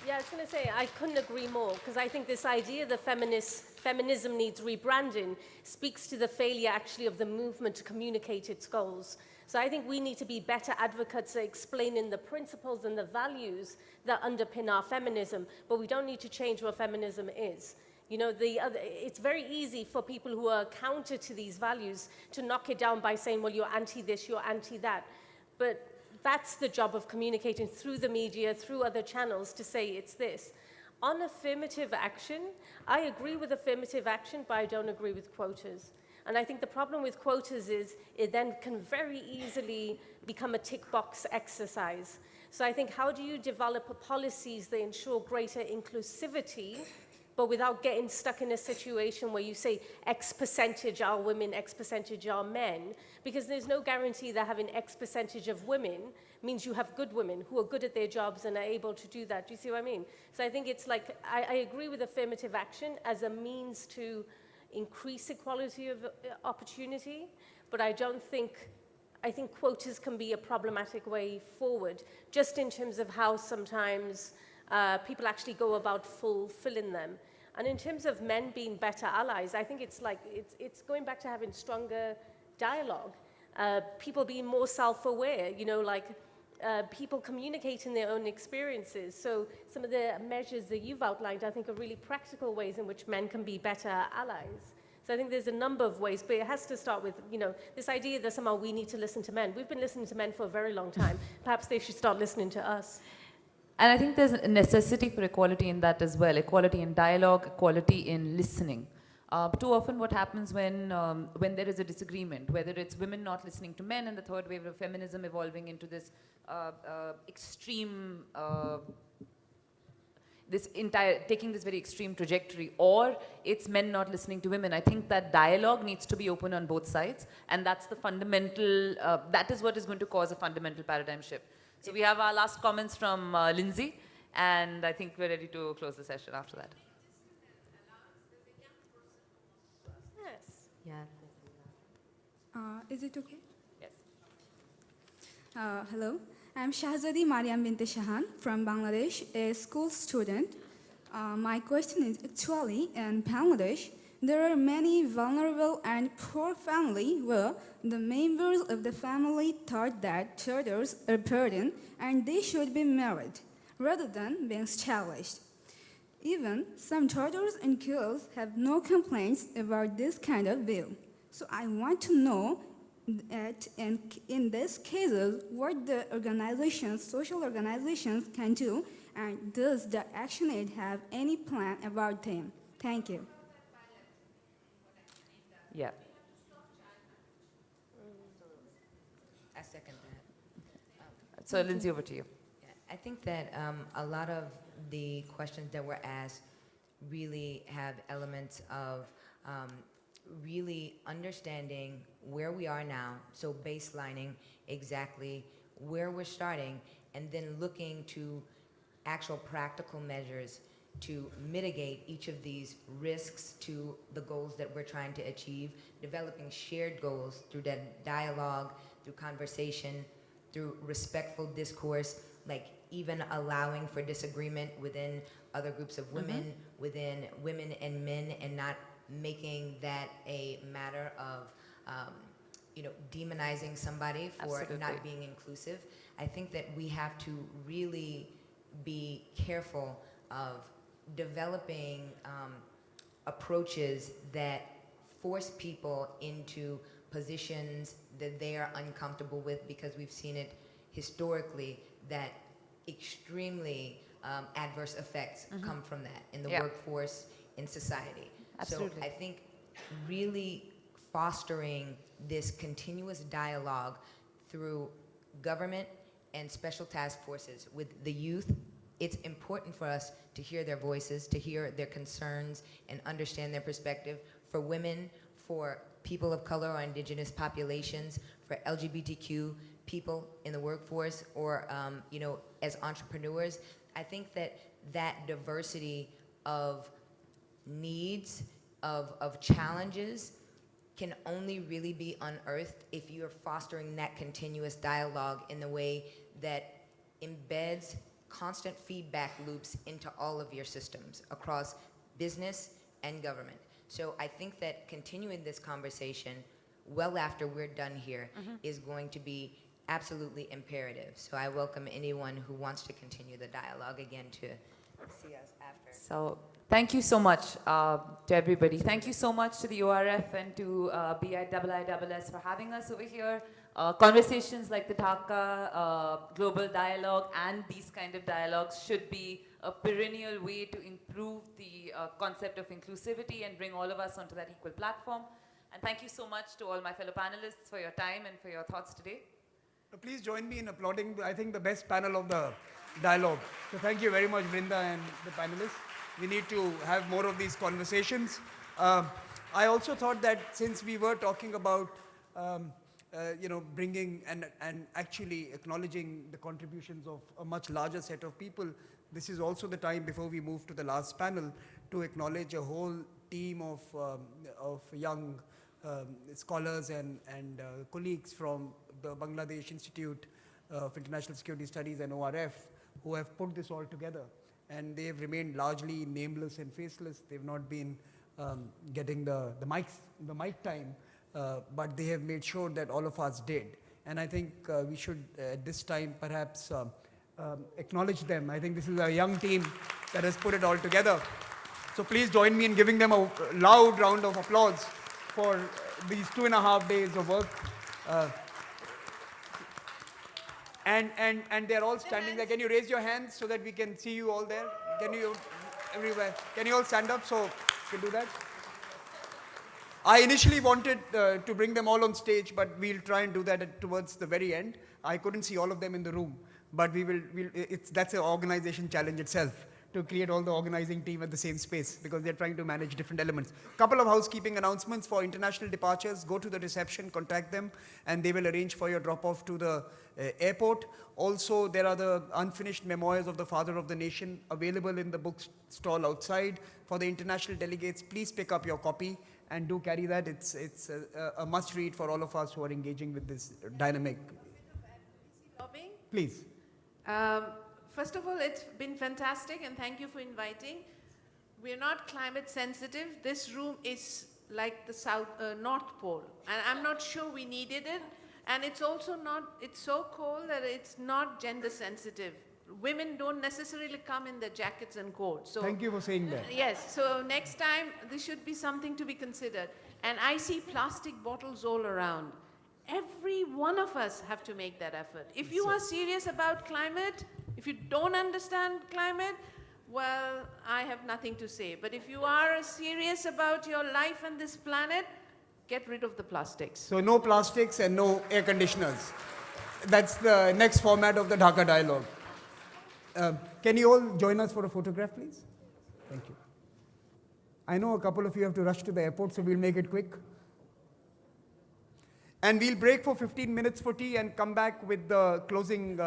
Speaker 1: Yeah, I was going to say, I couldn't agree more, because I think this idea that feminism needs rebranding speaks to the failure, actually, of the movement to communicate its goals. So I think we need to be better advocates at explaining the principles and the values that underpin our feminism, but we don't need to change what feminism is. It's very easy for people who are counter to these values to knock it down by saying, well, you're anti-this, you're anti-that. But that's the job of communicating through the media, through other channels, to say it's this. On affirmative action, I agree with affirmative action, but I don't agree with quotas. And I think the problem with quotas is it then can very easily become a tick box exercise. So I think, how do you develop policies that ensure greater inclusivity, but without getting stuck in a situation where you say X percentage are women, X percentage are men, because there's no guarantee that having X percentage of women means you have good women who are good at their jobs and are able to do that. Do you see what I mean? So I think it's like, I agree with affirmative action as a means to increase equality of opportunity, but I think quotas can be a problematic way forward, just in terms of how sometimes people actually go about fulfilling them. And in terms of men being better allies, I think it's going back to having stronger dialogue, people being more self-aware, people communicating their own experiences. So some of the measures that you've outlined, I think, are really practical ways in which men can be better allies. So I think there's a number of ways, but it has to start with, this idea that somehow we need to listen to men. We've been listening to men for a very long time. Perhaps they should start listening to us.
Speaker 2: And I think there's a necessity for equality in that as well. Equality in dialogue, equality in listening. Too often what happens when there is a disagreement, whether it's women not listening to men and the third wave of feminism evolving into this extreme, taking this very extreme trajectory, or it's men not listening to women. I think that dialogue needs to be open on both sides, and that's the fundamental, that is what is going to cause a fundamental paradigm shift. So we have our last comments from Lindsay, and I think we're ready to close the session after that.
Speaker 1: Yes.
Speaker 4: Yes.
Speaker 10: Is it okay?
Speaker 2: Yes.
Speaker 10: Hello, I'm Shahzadi Mariam Binte Shahan from Bangladesh, a school student. My question is actually in Bangladesh, there are many vulnerable and poor families where the members of the family thought that daughters are a burden and they should be married rather than being established. Even some daughters and girls have no complaints about this kind of view. So I want to know that in these cases, what the organizations, social organizations can do, and does the ActionAid have any plan about them? Thank you.
Speaker 2: Yeah.
Speaker 5: I second that.
Speaker 2: So Lindsay, over to you.
Speaker 5: Yeah, I think that a lot of the questions that were asked really have elements of really understanding where we are now, so baselining exactly where we're starting, and then looking to actual practical measures to mitigate each of these risks to the goals that we're trying to achieve, developing shared goals through that dialogue, through conversation, through respectful discourse, like even allowing for disagreement within other groups of women, within women and men, and not making that a matter of demonizing somebody for not being inclusive. I think that we have to really be careful of developing approaches that force people into positions that they are uncomfortable with, because we've seen it historically that extremely adverse effects come from that in the workforce, in society.
Speaker 2: Absolutely.
Speaker 5: So I think really fostering this continuous dialogue through government and special task forces with the youth, it's important for us to hear their voices, to hear their concerns and understand their perspective. For women, for people of color or indigenous populations, for LGBTQ people in the workforce, or as entrepreneurs, I think that diversity of needs, of challenges, can only really be unearthed if you're fostering that continuous dialogue in the way that embeds constant feedback loops into all of your systems across business and government. So I think that continuing this conversation well after we're done here is going to be absolutely imperative. So I welcome anyone who wants to continue the dialogue again to see us after.
Speaker 2: So thank you so much to everybody. Thank you so much to the ORF and to BIISS for having us over here. Conversations like the Dhaka Global Dialogue and these kind of dialogues should be a perennial way to improve the concept of inclusivity and bring all of us onto that equal platform. And thank you so much to all my fellow panelists for your time and for your thoughts today.
Speaker 11: Please join me in applauding, I think, the best panel of the dialogue. So thank you very much, Vrinda and the panelists. We need to have more of these conversations. I also thought that since we were talking about bringing and actually acknowledging the contributions of a much larger set of people, this is also the time, before we move to the last panel, to acknowledge a whole team of young scholars and colleagues from the Bangladesh Institute of International Security Studies and ORF, who have put this all together. And they have remained largely nameless and faceless. They've not been getting the mic time, but they have made sure that all of us did. And I think we should, at this time, perhaps acknowledge them. I think this is a young team that has put it all together. So please join me in giving them a loud round of applause for these 2.5 days of work. And they're all standing there. Can you raise your hands so that we can see you all there? Can you, everywhere? Can you all stand up so you can do that? I initially wanted to bring them all on stage, but we'll try and do that towards the very end. I couldn't see all of them in the room, but that's an organization challenge itself, to create all the organizing team at the same space, because they're trying to manage different elements. Couple of housekeeping announcements for international departures. Go to the reception, contact them, and they will arrange for your drop-off to the airport. Also, there are the unfinished memoirs of the Father of the Nation available in the book stall outside. For the international delegates, please pick up your copy and do carry that. It's a must-read for all of us who are engaging with this dynamic.
Speaker 3: Lobbying?
Speaker 11: Please.
Speaker 3: First of all, it's been fantastic, and thank you for inviting. We're not climate sensitive. This room is like the North Pole, and I'm not sure we needed it. And it's also not, it's so cold that it's not gender sensitive. Women don't necessarily come in their jackets and coats. So,
Speaker 11: thank you for saying that.
Speaker 3: Yes, so next time, this should be something to be considered. And I see plastic bottles all around. Every one of us have to make that effort. If you are serious about climate, if you don't understand climate, well, I have nothing to say. But if you are serious about your life and this planet, get rid of the plastics.
Speaker 11: So no plastics and no air conditioners. That's the next format of the Dhaka dialogue. Can you all join us for a photograph, please? Thank you. I know a couple of you have to rush to the airport, so we'll make it quick. And we'll break for 15 minutes for tea and come back with the closing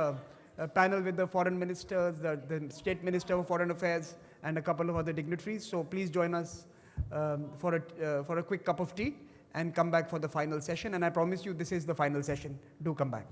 Speaker 11: panel with the foreign ministers, the State Minister of Foreign Affairs, and a couple of other dignitaries. So please join us for a quick cup of tea and come back for the final session. And I promise you, this is the final session. Do come back.